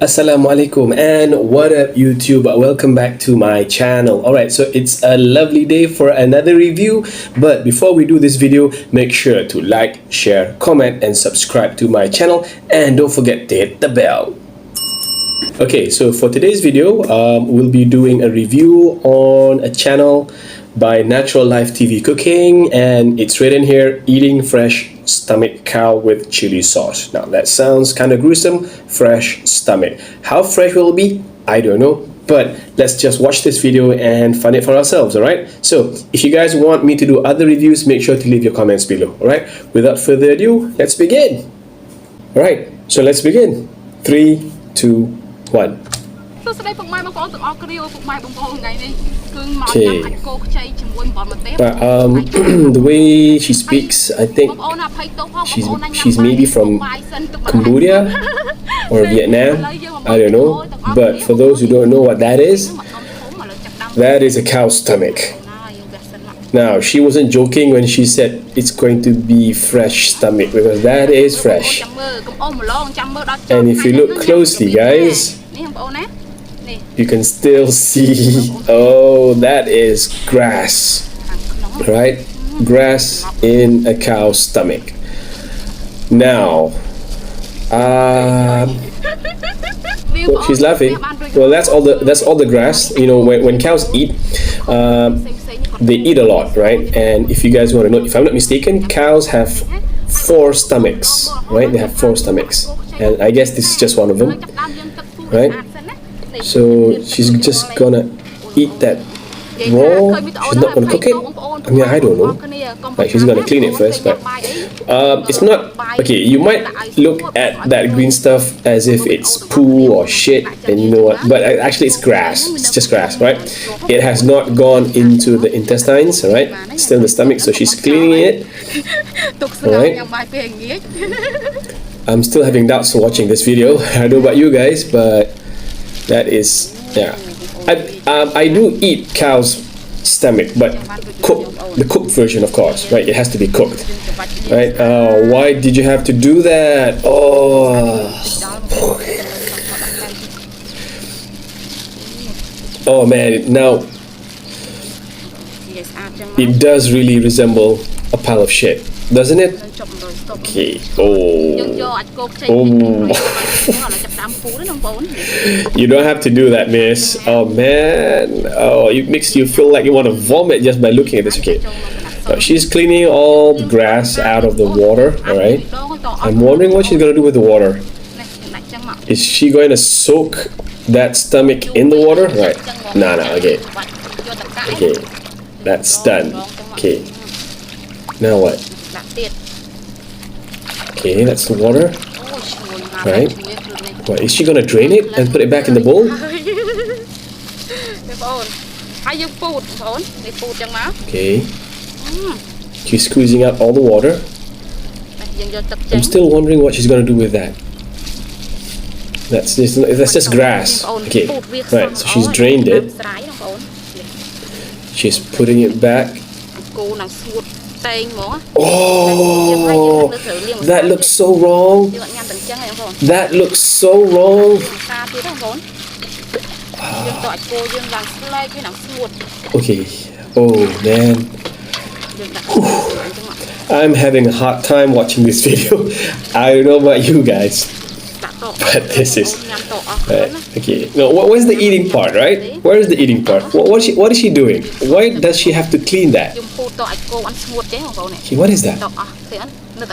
Assalamualaikum and what up YouTube, welcome back to my channel. Alright, so it's a lovely day for another review, but before we do this video, make sure to like, share, comment and subscribe to my channel, and don't forget to hit the bell. Okay, so for today's video, we'll be doing a review on a channel by Natural Life TV Cooking, and it's written here, eating fresh stomach cow with chili sauce. Now that sounds kind of gruesome, fresh stomach. How fresh will it be? I don't know, but let's just watch this video and find it for ourselves, alright? So if you guys want me to do other reviews, make sure to leave your comments below, alright? Without further ado, let's begin. Alright, so let's begin. 3, 2, 1. Okay. The way she speaks, I think she's maybe from Cambodia or Vietnam, I don't know, but for those who don't know what that is a cow's stomach. Now, she wasn't joking when she said it's going to be fresh stomach, because that is fresh. And if you look closely, guys, you can still see, oh, that is grass, right? Grass in a cow's stomach. Now, oh, she's laughing. Well, that's all the grass. You know, when cows eat, they eat a lot, right? And if you guys want to know, if I'm not mistaken, cows have 4 stomachs, right? They have 4 stomachs, and I guess this is just one of them, right? So she's just gonna eat that raw. She's not gonna cook it. I mean, I don't know. Like, she's gonna clean it first, but it's not okay. You might look at that green stuff as if it's poo or shit, and you know what? But actually, it's grass. It's just grass, right? It has not gone into the intestines, right? It's still in the stomach, so she's cleaning it. Alright. I'm still having doubts watching this video. I don't know about you guys, but that is, yeah. I do eat cow's stomach, but the cooked version, of course, right? It has to be cooked, right? Why did you have to do that? Oh, oh man, now it does really resemble a pile of shit, doesn't it? Okay. Oh. You don't have to do that, miss. Oh man. Oh, it makes you feel like you want to vomit just by looking at this. Okay. She's cleaning all the grass out of the water. Alright. I'm wondering what she's gonna do with the water. Is she going to soak that stomach in the water? Right. Nah, okay. Okay. That's done. Okay. Now what? Okay, that's the water. Right. What, is she gonna drain it and put it back in the bowl? Okay. She's squeezing out all the water. I'm still wondering what she's gonna do with that. That's just grass. Okay. Right. So she's drained it. She's putting it back. Oh, that looks so wrong. That looks so wrong. Okay. Oh man. Whew. I'm having a hard time watching this video. I don't know about you guys, but this is okay. No, where's the eating part, right? Where is the eating part? What is she doing? Why does she have to clean that? Okay, what is that?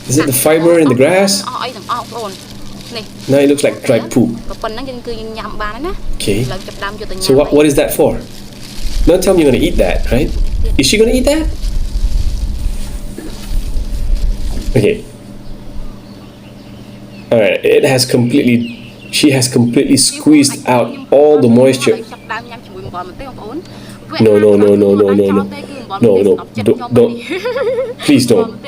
Is it the fiber in the grass? Now it looks like dried poop. Okay. So what is that for? Don't tell me you're gonna eat that, right? Is she gonna eat that? Okay. Alright, she has completely squeezed out all the moisture. No. no, no, don't, please don't.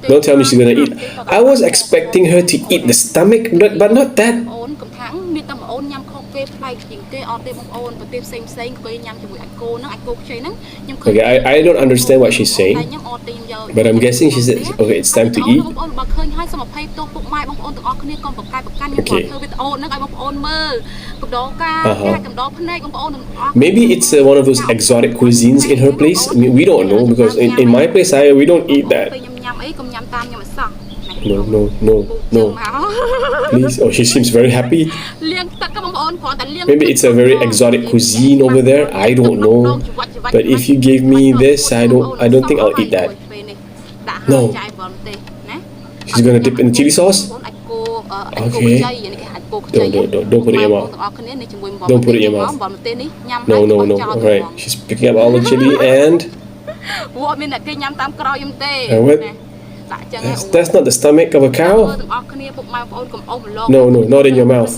Don't tell me she's gonna eat. I was expecting her to eat the stomach, but not that. Okay, I don't understand what she's saying, but I'm guessing she said, okay, it's time to eat. Okay. Maybe it's one of those exotic cuisines in her place. I mean, we don't know, because in my place, we don't eat that. No, no, no, no. Please. Oh, she seems very happy. Maybe it's a very exotic cuisine over there. I don't know. But if you gave me this, I don't think I'll eat that. No. She's gonna dip in the chili sauce? Okay. Don't put it in your mouth. Don't put it in your mouth. No, no, no. Alright. She's picking up all the chili and what? That's not the stomach of a cow. No, no, not in your mouth.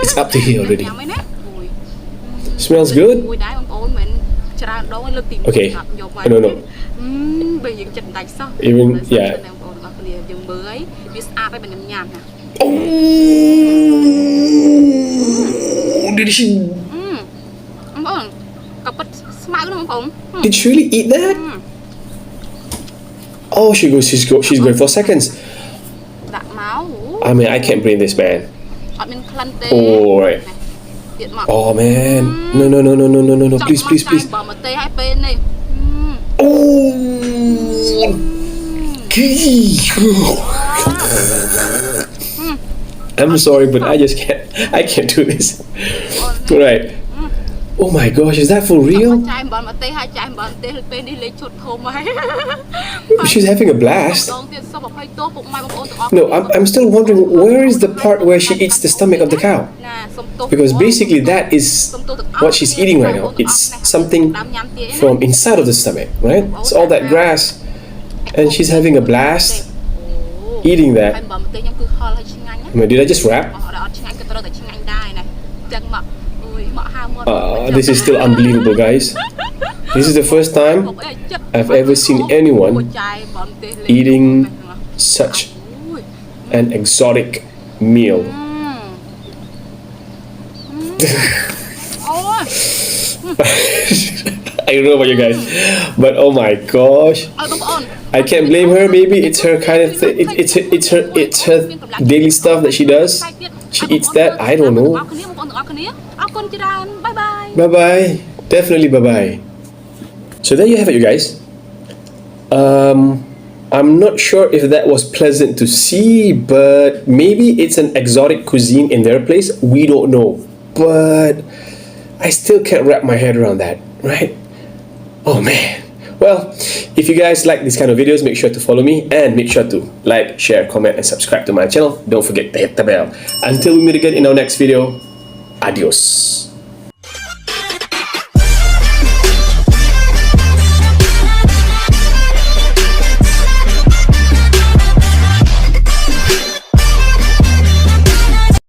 It's up to here already. Smells good? Okay. No, no. Even, yeah. Oh, did she really eat that? Oh, she's going for seconds. I mean, I can't bring this, man. Oh, right. Oh, man. No, no, no, no, no, no, no, no. Please, please, please. Oh. I'm sorry, but I just can't. I can't do this. Right. Oh my gosh, is that for real? She's having a blast. No, I'm still wondering, where is the part where she eats the stomach of the cow? Because basically that is what she's eating right now. It's something from inside of the stomach, right? It's all that grass, and she's having a blast eating that. I mean, did I just rap? This is still unbelievable, guys. This is the first time I've ever seen anyone eating such an exotic meal. I don't know about you guys, but oh my gosh, I can't blame her. Maybe it's her kind of thing. It's her daily stuff that she does. She eats that. I don't know. Bye bye. Definitely bye bye. So there you have it, you guys. I'm not sure if that was pleasant to see, but maybe it's an exotic cuisine in their place. We don't know, but I still can't wrap my head around that, right? Oh man. Well, if you guys like these kind of videos, make sure to follow me and make sure to like, share, comment, and subscribe to my channel. Don't forget to hit the bell. Until we meet again in our next video, adios.